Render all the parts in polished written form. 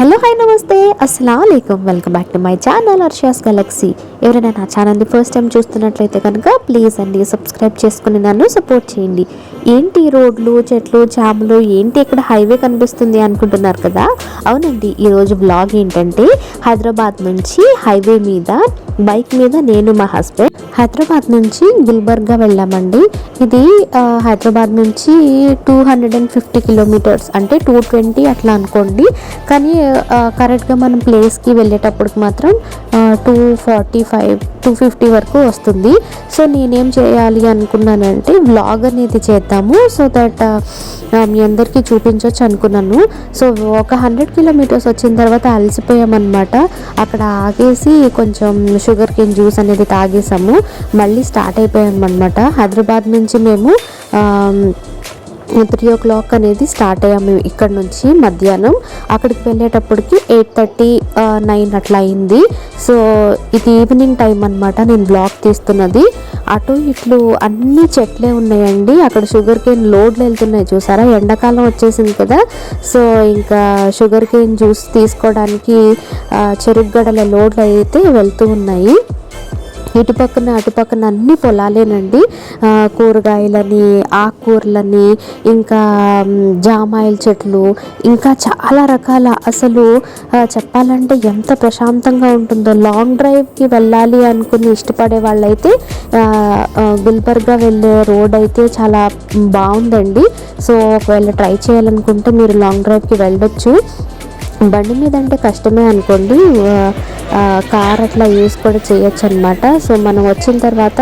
Hello hi నమస్తే అస్సలాము అలైకుం welcome back to my channel Arshia's Galaxy. ఎవరైనా నా ఛానల్ని ఫస్ట్ టైం చూస్తున్నట్లయితే కనుక ప్లీజ్ అండి సబ్స్క్రైబ్ చేసుకుని నన్ను సపోర్ట్ చేయండి. ఏంటి రోడ్లు చెట్లు జాములు ఏంటి ఇక్కడ హైవే కనిపిస్తుంది అనుకుంటున్నారు కదా, అవునండి. ఈరోజు వ్లాగ్ ఏంటంటే హైదరాబాద్ నుంచి హైవే మీద బైక్ మీద నేను మా హస్బెండ్ హైదరాబాద్ నుంచి గుల్బర్గా వెళ్ళామండి. ఇది హైదరాబాద్ నుంచి 250 కిలోమీటర్స్ అంటే 220 అట్లా అనుకోండి. కానీ కరెక్ట్గా మనం ప్లేస్కి వెళ్ళేటప్పటికి మాత్రం 250 వరకు వస్తుంది. సో నేనేం చేయాలి అనుకున్నానంటే వ్లాగ్ అనేది చేద్దాము, సో దట్ మీ అందరికీ చూపించవచ్చు అనుకున్నాను. సో ఒక 100 కిలోమీటర్స్ వచ్చిన తర్వాత అలసిపోయామన్నమాట. అక్కడ ఆగేసి కొంచెం షుగర్ కేన్ జ్యూస్ అనేది తాగేసాము. మళ్ళీ స్టార్ట్ అయిపోయామన్నమాట. హైదరాబాద్ నుంచి మేము 3 o'clock అనేది స్టార్ట్ అయ్యాము ఇక్కడ నుంచి మధ్యాహ్నం. అక్కడికి వెళ్ళేటప్పటికి 8:30 9 అట్లా అయింది. సో ఇది ఈవినింగ్ టైం అనమాట నేను బ్లాగ్ తీస్తున్నది. అటు ఇట్లు అన్ని చెట్లే ఉన్నాయండి. అక్కడ షుగర్ కేన్ లోడ్లు వెళ్తున్నాయి చూసారా, ఎండాకాలం వచ్చేసింది కదా. సో ఇంకా షుగర్ కేన్ జ్యూస్ తీసుకోవడానికి చెరుకుగడల లోడ్లు అయితే వెళ్తూ ఉన్నాయి. ఇటుపక్కన అటుపక్కన అన్ని పొలాలేనండి. కూరగాయలని, ఆకుకూరలని, ఇంకా జామాయిల చెట్లు, ఇంకా చాలా రకాల, అసలు చెప్పాలంటే ఎంత ప్రశాంతంగా ఉంటుందో. లాంగ్ డ్రైవ్కి వెళ్ళాలి అనుకుని ఇష్టపడే వాళ్ళైతే గుల్బర్గా వెళ్ళే రోడ్ అయితే చాలా బాగుందండి. సో ఒకవేళ ట్రై చేయాలనుకుంటే మీరు లాంగ్ డ్రైవ్కి వెళ్ళొచ్చు. బండి మీద అంటే కష్టమే అనుకోండి, కార్ అట్లా యూస్ కూడా చేయొచ్చు అనమాట. సో మనం వచ్చిన తర్వాత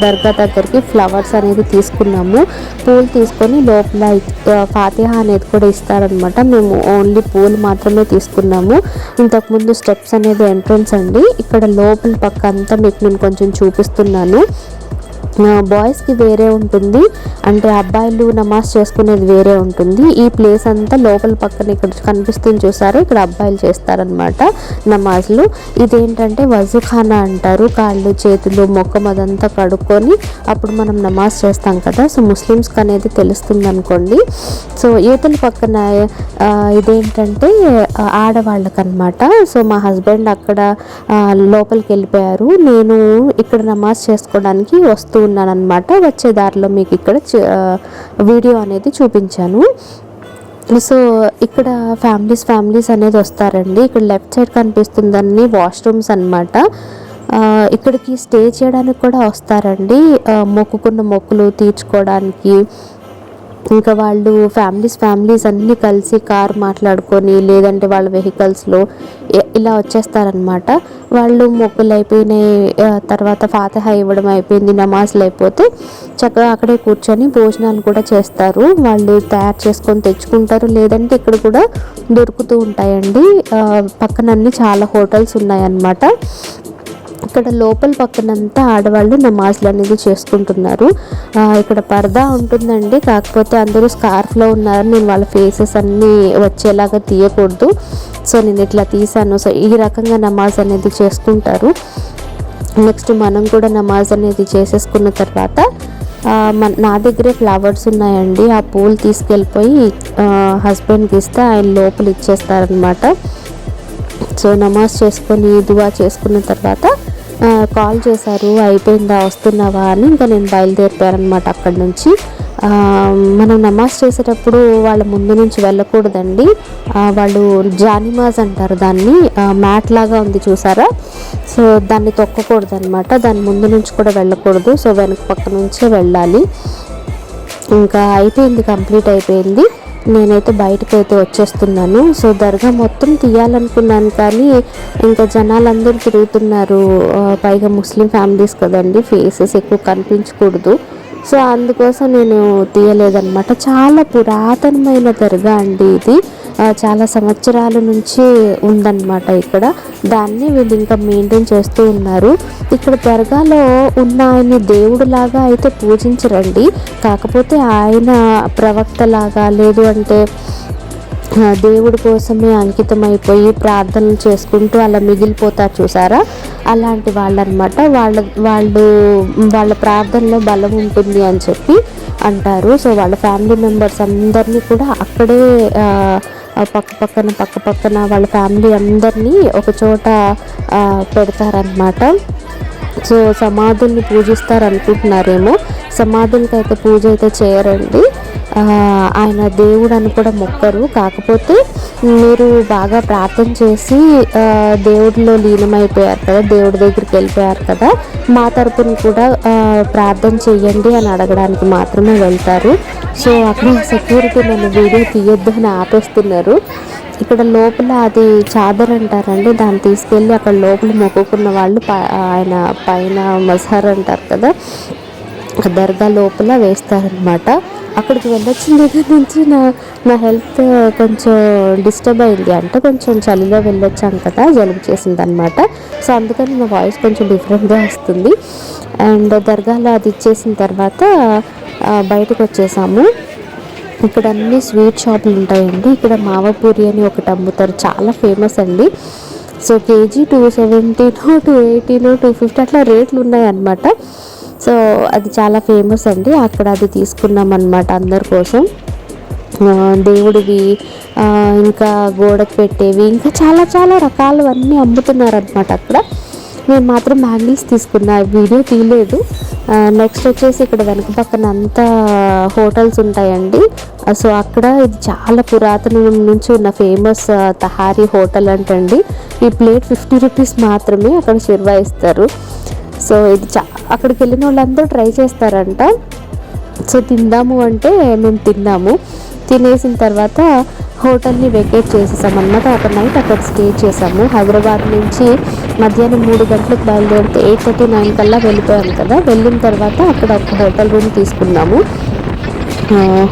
దర్గా దగ్గరికి ఫ్లవర్స్ అనేది తీసుకున్నాము. పూలు తీసుకొని లోపల ఫాతిహా అనేది కూడా ఇస్తారనమాట. మేము ఓన్లీ పూలు మాత్రమే తీసుకున్నాము. ఇంతకుముందు స్టెప్స్ అనేది ఎంట్రన్స్ అండి. ఇక్కడ లోపల పక్క అంతా మీకు నేను కొంచెం చూపిస్తున్నాను. బాయ్స్కి వేరే ఉంటుంది, అంటే అబ్బాయిలు నమాజ్ చేసుకునేది వేరే ఉంటుంది. ఈ ప్లేస్ అంతా లోపల పక్కన ఇక్కడ కనిపిస్తుంది చూసారా, ఇక్కడ అబ్బాయిలు చేస్తారనమాట నమాజ్లు. ఇదేంటంటే వజుఖానా అంటారు. కాళ్ళు చేతులు మొఖం అదంతా కడుక్కొని అప్పుడు మనం నమాజ్ చేస్తాం కదా. సో ముస్లిమ్స్కి అనేది తెలుస్తుంది అనుకోండి. సో యువతల పక్కన ఇదేంటంటే ఆడవాళ్ళకనమాట. సో మా హస్బెండ్ అక్కడ లోపలికి వెళ్ళిపోయారు. నేను ఇక్కడ నమాజ్ చేసుకోవడానికి వస్తూ ఉన్నాను అనమాట. వచ్చే దారిలో మీకు ఇక్కడ వీడియో అనేది చూపించాను. సో ఇక్కడ ఫ్యామిలీస్ అనేది వస్తారండి. ఇక్కడ లెఫ్ట్ సైడ్ కనిపిస్తుందని వాష్రూమ్స్ అనమాట. ఇక్కడికి స్టే చేయడానికి కూడా వస్తారండి, మొక్కుకున్న మొక్కులు తీర్చుకోవడానికి. ఇంకా వాళ్ళు ఫ్యామిలీస్ అన్నీ కలిసి కార్ మాట్లాడుకొని లేదంటే వాళ్ళ వెహికల్స్లో ఇలా వచ్చేస్తారనమాట. వాళ్ళు మొక్కులు అయిపోయినాయి, తర్వాత ఫాతిహా ఇవ్వడం అయిపోయింది, నమాజ్లు అయిపోతే చక్కగా అక్కడే కూర్చొని భోజనాలు కూడా చేస్తారు. వాళ్ళు తయారు చేసుకొని తెచ్చుకుంటారు, లేదంటే ఇక్కడ కూడా దొరుకుతూ ఉంటాయండి. పక్కన అన్ని చాలా హోటల్స్ ఉన్నాయన్నమాట. ఇక్కడ లోపల పక్కనంతా ఆడవాళ్ళు నమాజ్లు అనేది చేసుకుంటున్నారు. ఇక్కడ పరదా ఉంటుందండి, కాకపోతే అందరూ స్కార్ఫ్లో ఉన్నారు. నేను వాళ్ళ ఫేసెస్ అన్నీ వచ్చేలాగా తీయకూడదు, సో నేను ఇట్లా తీసాను. సో ఈ రకంగా నమాజ్ అనేది చేసుకుంటారు. నెక్స్ట్ మనం కూడా నమాజ్ అనేది చేసేసుకున్న తర్వాత నా దగ్గరే ఫ్లవర్స్ ఉన్నాయండి. ఆ పూలు తీసుకెళ్ళిపోయి హస్బెండ్కి ఇస్తే ఆయన లోపల ఇచ్చేస్తారనమాట. సో నమాజ్ చేసుకొని దువా చేసుకున్న తర్వాత కాల్ చేశారు, అయిపోయిందా వస్తున్నావా అని. ఇంకా నేను బయలుదేరిపోయానమాట అక్కడి నుంచి. మనం నమాజ్ చేసేటప్పుడు వాళ్ళ ముందు నుంచి వెళ్ళకూడదండి. వాళ్ళు జానిమాజ్ అంటారు దాన్ని, మ్యాట్ లాగా ఉంది చూసారా, సో దాన్ని తొక్కకూడదు అనమాట. దాని ముందు నుంచి కూడా వెళ్ళకూడదు. సో వెనక పక్క నుంచే వెళ్ళాలి. ఇంకా అయిపోయింది, కంప్లీట్ అయిపోయింది. నేనైతే బయటకు అయితే వచ్చేస్తున్నాను. సో దర్గా మొత్తం తీయాలనుకున్నాను, కానీ ఇంకా జనాలందరూ తిరుగుతున్నారు. పైగా ముస్లిం ఫ్యామిలీస్ కదండి, ఫేసెస్ ఎక్కువ కనిపించకూడదు. సో అందుకోసం నేను తీయలేదన్నమాట. చాలా పురాతనమైన దర్గా అండి ఇది, చాలా సంవత్సరాల నుంచి ఉందన్నమాట ఇక్కడ. దాన్ని వీళ్ళు ఇంకా మెయింటైన్ చేస్తూ ఉన్నారు. ఇక్కడ దర్గాలో ఉన్న ఆయన దేవుడులాగా అయితే పూజించరండి, కాకపోతే ఆయన ప్రవక్తలాగా, లేదు అంటే దేవుడి కోసమే అంకితం అయిపోయి ప్రార్థనలు చేసుకుంటూ అలా మిగిలిపోతారు చూసారా, అలాంటి వాళ్ళు అనమాట. వాళ్ళ ప్రార్థనలో బలం ఉంటుంది అని చెప్పి అంటారు. సో వాళ్ళ ఫ్యామిలీ మెంబర్స్ అందరినీ కూడా అక్కడే పక్క పక్కన వాళ్ళ ఫ్యామిలీ అందరినీ ఒక చోట పెడతారనమాట. సో సమాధుల్ని పూజిస్తారు అనుకుంటున్నారేమో, సమాధులకి అయితే పూజ అయితే చేయరండి. ఆయన దేవుడు అని కూడా మొక్కరు. కాకపోతే మీరు బాగా ప్రార్థన చేసి దేవుడిలో లీనమైపోయారు కదా, దేవుడి దగ్గరికి వెళ్ళిపోయారు కదా, మా తరపున కూడా ప్రార్థన చెయ్యండి అని అడగడానికి మాత్రమే వెళ్తారు. సో అక్కడ సెక్యూరిటీ నన్ను వీడియో తీయొద్దు అని ఆపేస్తున్నారు. ఇక్కడ లోపల అది చాదర్ అంటారండి, దాన్ని తీసుకెళ్ళి అక్కడ లోపల మొక్కుకున్న వాళ్ళు ఆయన పైన మజహర్ అంటారు కదా, దర్గా లోపల వేస్తారనమాట. అక్కడికి వెళ్ళొచ్చిన దగ్గర నుంచి నా హెల్త్ కొంచెం డిస్టర్బ్ అయింది. అంటే కొంచెం చలిలో వెళ్ళొచ్చాను కదా, జలుబు చేసింది అనమాట. సో అందుకని నా వాయిస్ కొంచెం డిఫరెంట్గా వస్తుంది. అండ్ దర్గాలో అది ఇచ్చేసిన తర్వాత బయటకు వచ్చేసాము. ఇక్కడ అన్ని స్వీట్ షాపులు ఉంటాయండి. ఇక్కడ మావపూరి అని ఒకటి అమ్ముతారు, చాలా ఫేమస్ అండి. సో కేజీ 270, 280, 250 అట్లా రేట్లు ఉన్నాయన్నమాట. సో అది చాలా ఫేమస్ అండి. అక్కడ అది తీసుకున్నాం అన్నమాట అందరి కోసం. దేవుడివి ఇంకా గోడకు పెట్టేవి ఇంకా చాలా చాలా రకాలు అన్నీ అమ్ముతున్నారనమాట అక్కడ. నేను మాత్రం బ్యాంగిల్స్ తీసుకున్నా, వీడియో తీయలేదు. నెక్స్ట్ వచ్చేసి ఇక్కడ వెనక పక్కన అంతా హోటల్స్ ఉంటాయండి. సో అక్కడ ఇది చాలా పురాతనం నుంచి ఉన్న ఫేమస్ తహారీ హోటల్ అంటండి. ఈ ప్లేట్ 50 రూపీస్ మాత్రమే అక్కడ షిర్వా ఇస్తారు. సో ఇది అక్కడికి వెళ్ళిన వాళ్ళందరూ ట్రై చేస్తారంట. సో తిందాము అంటే మేము తిన్నాము. తినేసిన తర్వాత హోటల్ని వెకేట్ చేసేసామన్నమాట. ఒక నైట్ అక్కడ స్టే చేసాము. హైదరాబాద్ నుంచి మధ్యాహ్నం 3 గంటలకు బయలుదేరితే 8:30, 9 కల్లా వెళ్ళిపోయాము కదా. వెళ్ళిన తర్వాత అక్కడ ఒక హోటల్ రూమ్ తీసుకున్నాము.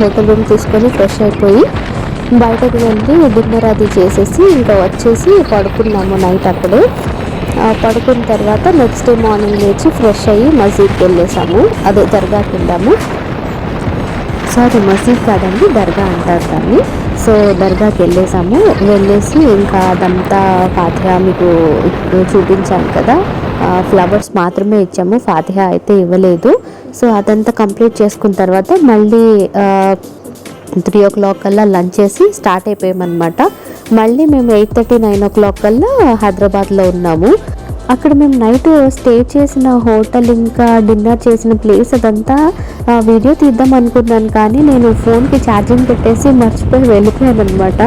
హోటల్ రూమ్ తీసుకొని ఫ్రెష్ అయిపోయి బయటకు వెళ్ళి డిన్నర్ అది చేసేసి ఇంకా వచ్చేసి పడుకున్నాము నైట్ అక్కడే. పడుకున్న తర్వాత నెక్స్ట్ డే మార్నింగ్ లేచి ఫ్రెష్ అయ్యి మసీద్కి వెళ్ళేసాము. అదే దర్గాకి వెళ్ళాము. సారీ, మసీద్ కాదండి, దర్గా అంటారు దాన్ని. సో దర్గాకి వెళ్ళేసి ఇంకా అదంతా ఫాతిహా మీకు చూపించాను కదా, ఫ్లవర్స్ మాత్రమే ఇచ్చాము, ఫాతిహా అయితే ఇవ్వలేదు. సో అదంతా కంప్లీట్ చేసుకున్న తర్వాత మళ్ళీ 3 o'clock కల్లా లంచ్ చేసి స్టార్ట్ అయిపోయామన్నమాట. మళ్ళీ మేము 8:30, 9 o'clock కల్లా హైదరాబాద్లో ఉన్నాము. అక్కడ మేము నైట్ స్టే చేసిన హోటల్ ఇంకా డిన్నర్ చేసిన ప్లేస్ అదంతా వీడియో తీద్దాం అనుకున్నాను, కానీ నేను ఫోన్కి ఛార్జింగ్ పెట్టేసి మర్చిపోయి వెళ్ళిపోయాను అనమాట.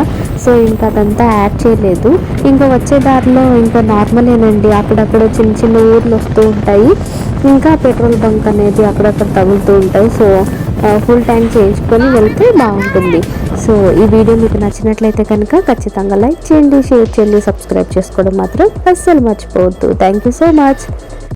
సో ఇంకా అదంతా యాడ్ చేయలేదు. ఇంకా వచ్చే దారిలో ఇంకా నార్మలేనండి, అక్కడక్కడ చిన్న చిన్న ఊర్లు వస్తూ ఉంటాయి, ఇంకా పెట్రోల్ బంక్ అనేది అక్కడక్కడ తగులుతూ ఉంటాయి. సో ఫుల్ ట్యాంక్ చేయించుకొని వెళ్తే బాగుంటుంది. సో ఈ వీడియో మీకు నచ్చినట్లయితే కనుక ఖచ్చితంగా లైక్ చేయండి, షేర్ చేయండి, సబ్స్క్రైబ్ చేసుకోవడం మాత్రం అస్సలు మర్చిపోవద్దు. Thank you so much.